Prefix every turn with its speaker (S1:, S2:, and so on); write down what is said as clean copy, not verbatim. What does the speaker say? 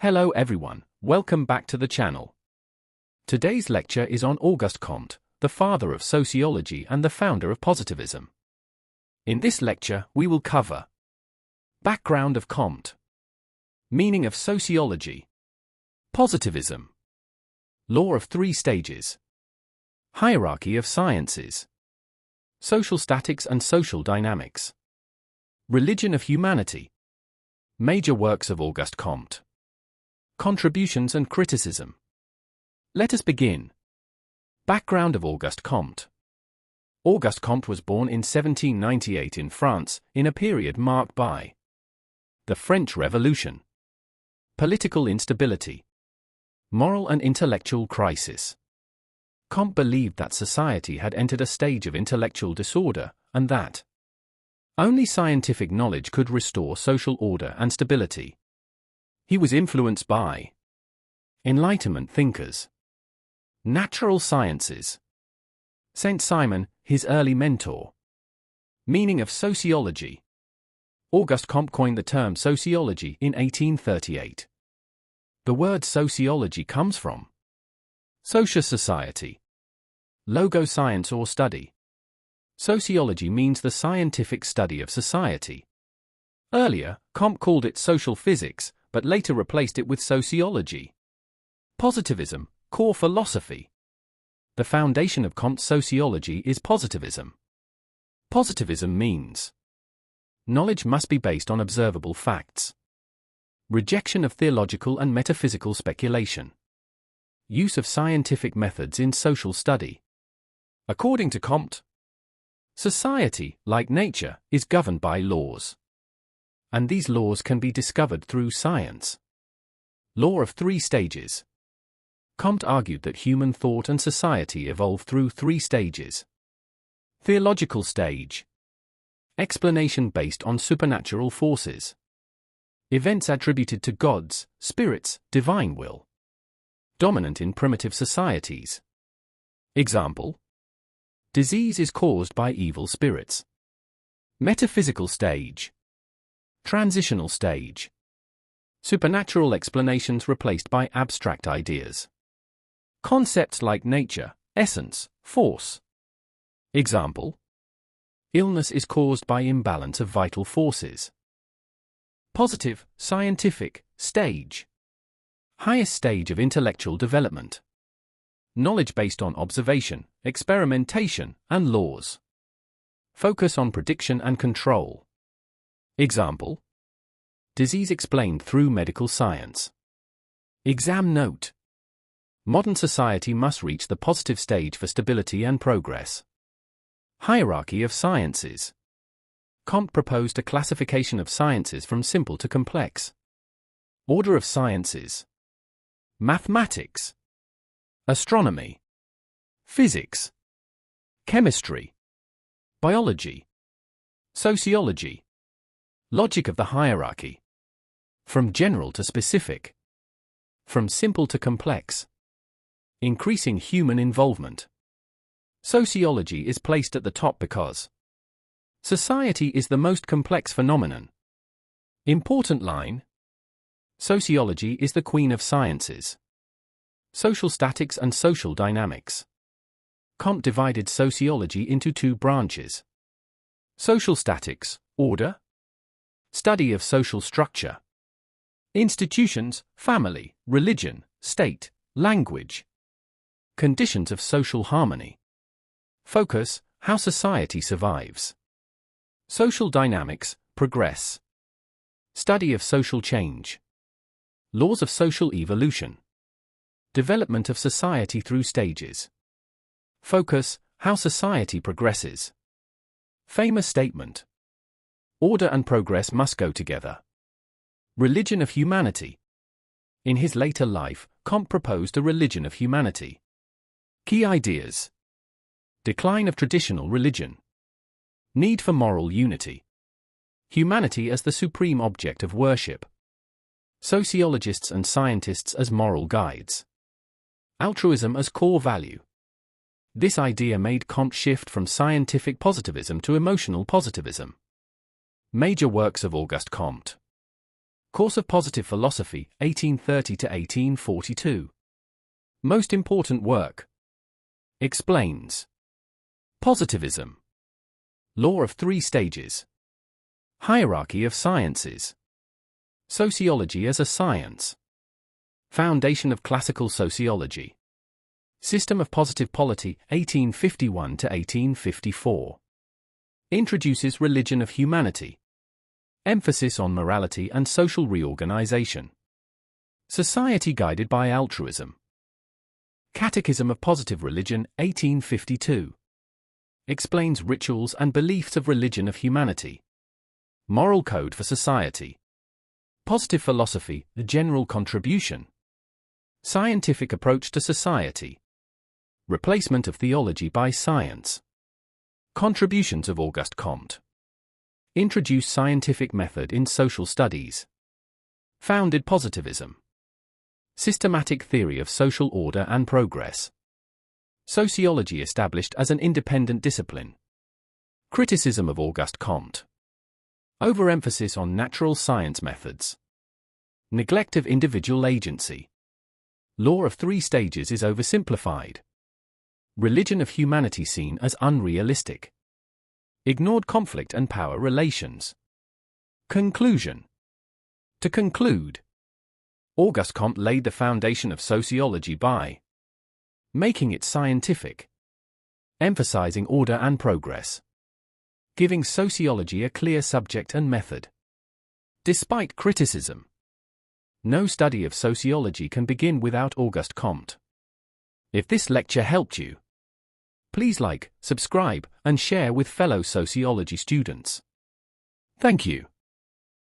S1: Hello everyone, welcome back to the channel. Today's lecture is on Auguste Comte, the father of sociology and the founder of positivism. In this lecture, we will cover background of Comte, meaning of sociology, positivism, law of three stages, hierarchy of sciences, social statics and social dynamics, religion of humanity, major works of Auguste Comte, contributions and criticism. Let us begin. Background of Auguste Comte. Auguste Comte was born in 1798 in France, in a period marked by the French Revolution, political instability, moral and intellectual crisis. Comte believed that society had entered a stage of intellectual disorder, and that only scientific knowledge could restore social order and stability. He was influenced by Enlightenment thinkers, natural sciences, Saint Simon, his early mentor. Meaning of sociology. Auguste Comte coined the term sociology in 1838. The word sociology comes from socia society, logo science or study. Sociology means the scientific study of society. Earlier, Comte called it social physics, but later replaced it with sociology. Positivism, core philosophy. The foundation of Comte's sociology is positivism. Positivism means knowledge must be based on observable facts. Rejection of theological and metaphysical speculation. Use of scientific methods in social study. According to Comte, society, like nature, is governed by laws. And these laws can be discovered through science. Law of three stages. Comte argued that human thought and society evolve through three stages. Theological stage. Explanation based on supernatural forces. Events attributed to gods, spirits, divine will. Dominant in primitive societies. Example: disease is caused by evil spirits. Metaphysical stage. Transitional stage. Supernatural explanations replaced by abstract ideas. Concepts like nature, essence, force. Example: illness is caused by imbalance of vital forces. Positive, scientific, stage. Highest stage of intellectual development. Knowledge based on observation, experimentation, and laws. Focus on prediction and control. Example: disease explained through medical science. Exam note: modern society must reach the positive stage for stability and progress. Hierarchy of sciences. Comte proposed a classification of sciences from simple to complex. Order of sciences. Mathematics, astronomy, physics, chemistry, biology, sociology. Logic of the hierarchy. From general to specific. From simple to complex. Increasing human involvement. Sociology is placed at the top because society is the most complex phenomenon. Important line: sociology is the queen of sciences. Social statics and social dynamics. Comte divided sociology into two branches. Social statics, order. Study of social structure. Institutions, family, religion, state, language. Conditions of social harmony. Focus, how society survives. Social dynamics, progress. Study of social change. Laws of social evolution. Development of society through stages. Focus, how society progresses. Famous statement: order and progress must go together. Religion of humanity. In his later life, Comte proposed a religion of humanity. Key ideas: decline of traditional religion. Need for moral unity. Humanity as the supreme object of worship. Sociologists and scientists as moral guides. Altruism as core value. This idea made Comte shift from scientific positivism to emotional positivism. Major works of Auguste Comte. Course of Positive Philosophy, 1830 to 1842. Most important work. Explains Positivism. Law of three stages. Hierarchy of sciences. Sociology as a science. Foundation of classical sociology. System of positive polity, 1851 to 1854. Introduces religion of humanity. Emphasis on morality and social reorganization. Society guided by altruism. Catechism of Positive Religion, 1852. Explains rituals and beliefs of religion of humanity. Moral code for society. Positive philosophy, the general contribution. Scientific approach to society. Replacement of theology by science. Contributions of Auguste Comte. Introduce scientific method in social studies. Founded positivism. Systematic theory of social order and progress. Sociology established as an independent discipline. Criticism of Auguste Comte. Overemphasis on natural science methods. Neglect of individual agency. Law of three stages is oversimplified. Religion of humanity seen as unrealistic. Ignored conflict and power relations. Conclusion. To conclude, Auguste Comte laid the foundation of sociology by making it scientific, emphasizing order and progress, giving sociology a clear subject and method. Despite criticism, no study of sociology can begin without Auguste Comte. If this lecture helped you, please like, subscribe, and share with fellow sociology students. Thank you.